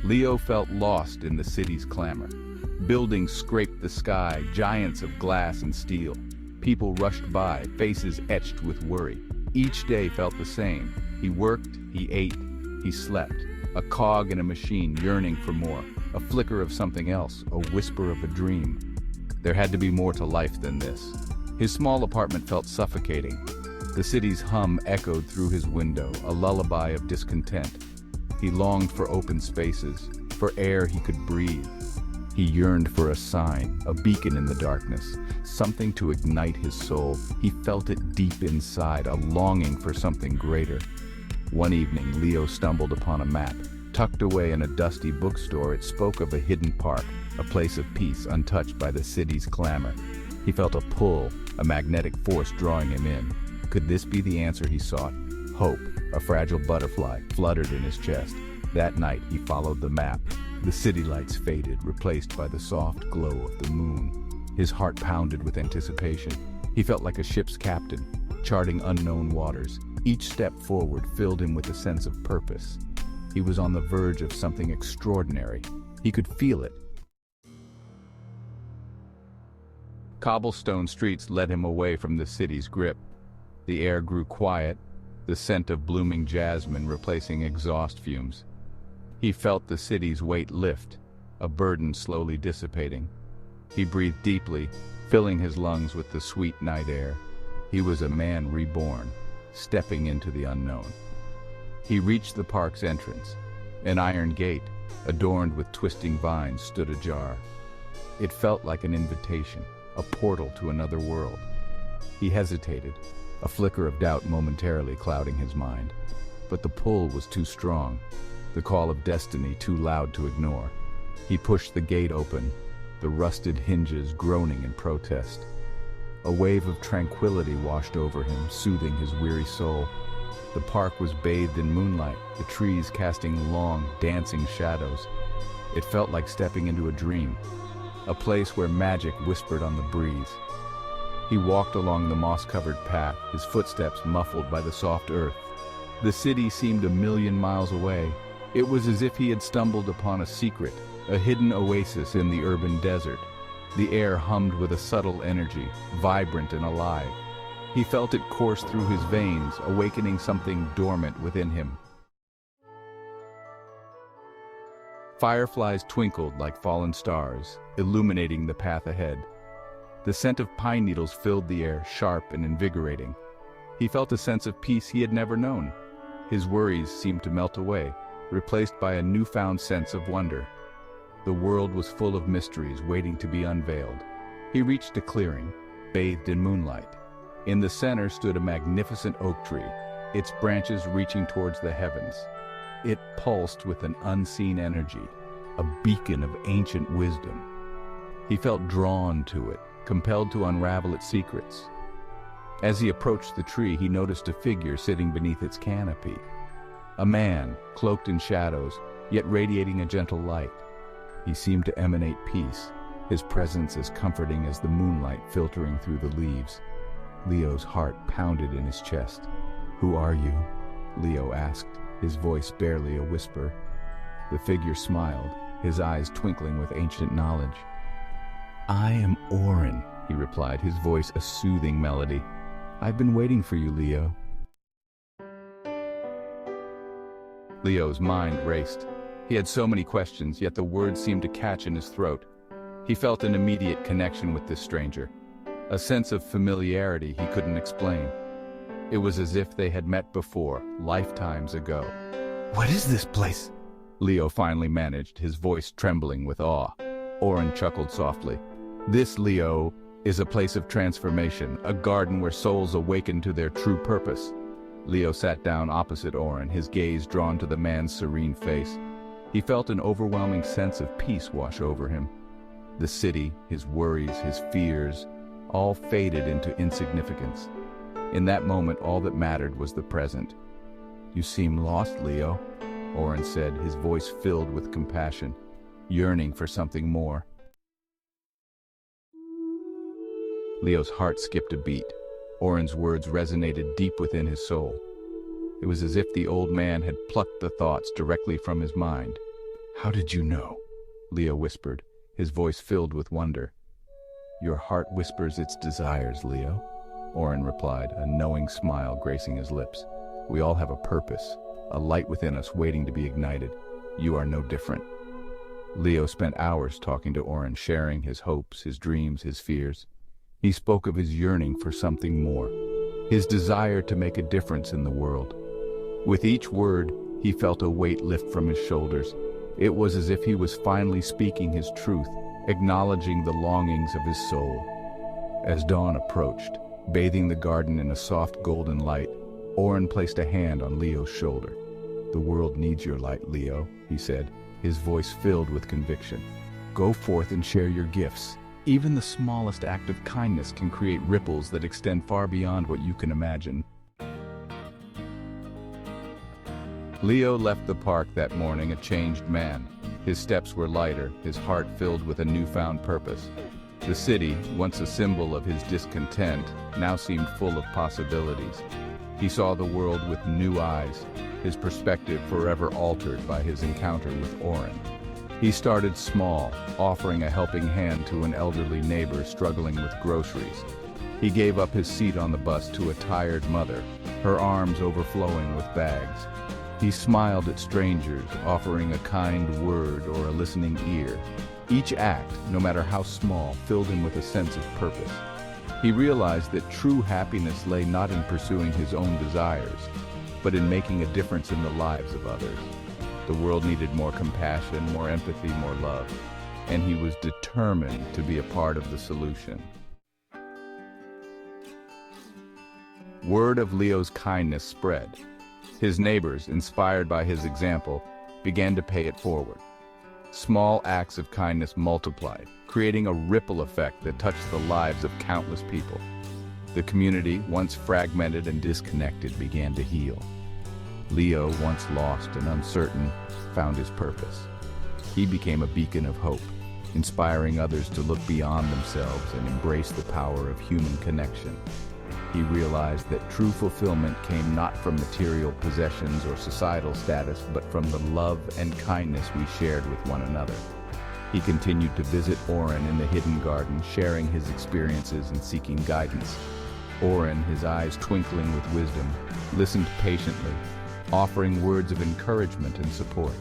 Leo felt lost in the city's clamor. Buildings scraped the sky, giants of glass and steel. People rushed by, faces etched with worry. Each day felt the same. He worked, he ate, he slept. A cog in a machine yearning for more. A flicker of something else, a whisper of a dream. There had to be more to life than this. His small apartment felt suffocating. The city's hum echoed through his window, a lullaby of discontent. He longed for open spaces, for air he could breathe. He yearned for a sign, a beacon in the darkness, something to ignite his soul. He felt it deep inside, a longing for something greater. One evening, Leo stumbled upon a map. Tucked away in a dusty bookstore, it spoke of a hidden park, a place of peace untouched by the city's clamor. He felt a pull, a magnetic force drawing him in. Could this be the answer he sought? Hope, a fragile butterfly, fluttered in his chest. That night, he followed the map. The city lights faded, replaced by the soft glow of the moon. His heart pounded with anticipation. He felt like a ship's captain, charting unknown waters. Each step forward filled him with a sense of purpose. He was on the verge of something extraordinary. He could feel it. Cobblestone streets led him away from the city's grip. The air grew quiet, the scent of blooming jasmine replacing exhaust fumes. He felt the city's weight lift, a burden slowly dissipating. He breathed deeply, filling his lungs with the sweet night air. He was a man reborn, stepping into the unknown. He reached the park's entrance. An iron gate, adorned with twisting vines, stood ajar. It felt like an invitation, a portal to another world. He hesitated, a flicker of doubt momentarily clouding his mind. But the pull was too strong, the call of destiny too loud to ignore. He pushed the gate open, the rusted hinges groaning in protest. A wave of tranquility washed over him, soothing his weary soul. The park was bathed in moonlight, the trees casting long, dancing shadows. It felt like stepping into a dream, a place where magic whispered on the breeze. He walked along the moss-covered path, his footsteps muffled by the soft earth. The city seemed a million miles away. It was as if he had stumbled upon a secret, a hidden oasis in the urban desert. The air hummed with a subtle energy, vibrant and alive. He felt it course through his veins, awakening something dormant within him. Fireflies twinkled like fallen stars, illuminating the path ahead. The scent of pine needles filled the air, sharp and invigorating. He felt a sense of peace he had never known. His worries seemed to melt away, replaced by a newfound sense of wonder. The world was full of mysteries waiting to be unveiled. He reached a clearing, bathed in moonlight. In the center stood a magnificent oak tree, its branches reaching towards the heavens. It pulsed with an unseen energy, a beacon of ancient wisdom. He felt drawn to it, compelled to unravel its secrets. As he approached the tree, he noticed a figure sitting beneath its canopy. A man, cloaked in shadows, yet radiating a gentle light. He seemed to emanate peace, his presence as comforting as the moonlight filtering through the leaves. Leo's heart pounded in his chest. "Who are you?" Leo asked, his voice barely a whisper. The figure smiled, his eyes twinkling with ancient knowledge. "I am Orin," he replied, his voice a soothing melody. "I've been waiting for you, Leo." Leo's mind raced. He had so many questions, yet the words seemed to catch in his throat. He felt an immediate connection with this stranger, a sense of familiarity he couldn't explain. It was as if they had met before, lifetimes ago. "What is this place?" Leo finally managed, his voice trembling with awe. Orin chuckled softly. "This, Leo, is a place of transformation, a garden where souls awaken to their true purpose." Leo sat down opposite Orin, his gaze drawn to the man's serene face. He felt an overwhelming sense of peace wash over him. The city, his worries, his fears, all faded into insignificance. In that moment, all that mattered was the present. "You seem lost, Leo," Orin said, his voice filled with compassion, yearning for something more. Leo's heart skipped a beat. Orin's words resonated deep within his soul. It was as if the old man had plucked the thoughts directly from his mind. "How did you know?" Leo whispered, his voice filled with wonder. "Your heart whispers its desires, Leo," Orin replied, a knowing smile gracing his lips. "We all have a purpose, a light within us waiting to be ignited. You are no different." Leo spent hours talking to Orin, sharing his hopes, his dreams, his fears. He spoke of his yearning for something more, his desire to make a difference in the world. With each word, he felt a weight lift from his shoulders. It was as if he was finally speaking his truth, acknowledging the longings of his soul. As dawn approached, bathing the garden in a soft golden light, Orin placed a hand on Leo's shoulder. "The world needs your light, Leo," he said, his voice filled with conviction. "Go forth and share your gifts. Even the smallest act of kindness can create ripples that extend far beyond what you can imagine." Leo left the park that morning a changed man. His steps were lighter, his heart filled with a newfound purpose. The city, once a symbol of his discontent, now seemed full of possibilities. He saw the world with new eyes, his perspective forever altered by his encounter with Orin. He started small, offering a helping hand to an elderly neighbor struggling with groceries. He gave up his seat on the bus to a tired mother, her arms overflowing with bags. He smiled at strangers, offering a kind word or a listening ear. Each act, no matter how small, filled him with a sense of purpose. He realized that true happiness lay not in pursuing his own desires, but in making a difference in the lives of others. The world needed more compassion, more empathy, more love, and he was determined to be a part of the solution. Word of Leo's kindness spread. His neighbors, inspired by his example, began to pay it forward. Small acts of kindness multiplied, creating a ripple effect that touched the lives of countless people. The community, once fragmented and disconnected, began to heal. Leo, once lost and uncertain, found his purpose. He became a beacon of hope, inspiring others to look beyond themselves and embrace the power of human connection. He realized that true fulfillment came not from material possessions or societal status, but from the love and kindness we shared with one another. He continued to visit Orin in the hidden garden, sharing his experiences and seeking guidance. Orin, his eyes twinkling with wisdom, listened patiently, offering words of encouragement and support.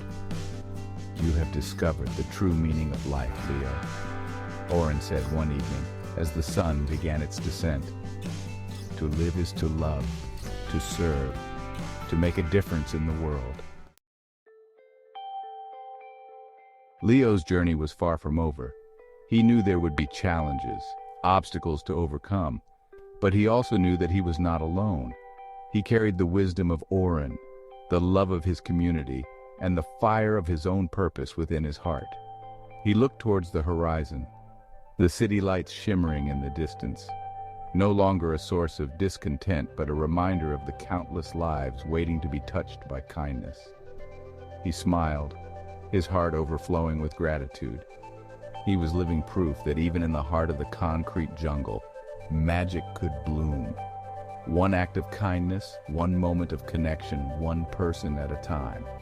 "You have discovered the true meaning of life, Leo," Orin said one evening as the sun began its descent. "To live is to love, to serve, to make a difference in the world." Leo's journey was far from over. He knew there would be challenges, obstacles to overcome, but he also knew that he was not alone. He carried the wisdom of Orin, the love of his community, and the fire of his own purpose within his heart. He looked towards the horizon, the city lights shimmering in the distance. No longer a source of discontent, but a reminder of the countless lives waiting to be touched by kindness. He smiled, his heart overflowing with gratitude. He was living proof that even in the heart of the concrete jungle, magic could bloom. One act of kindness, one moment of connection, one person at a time.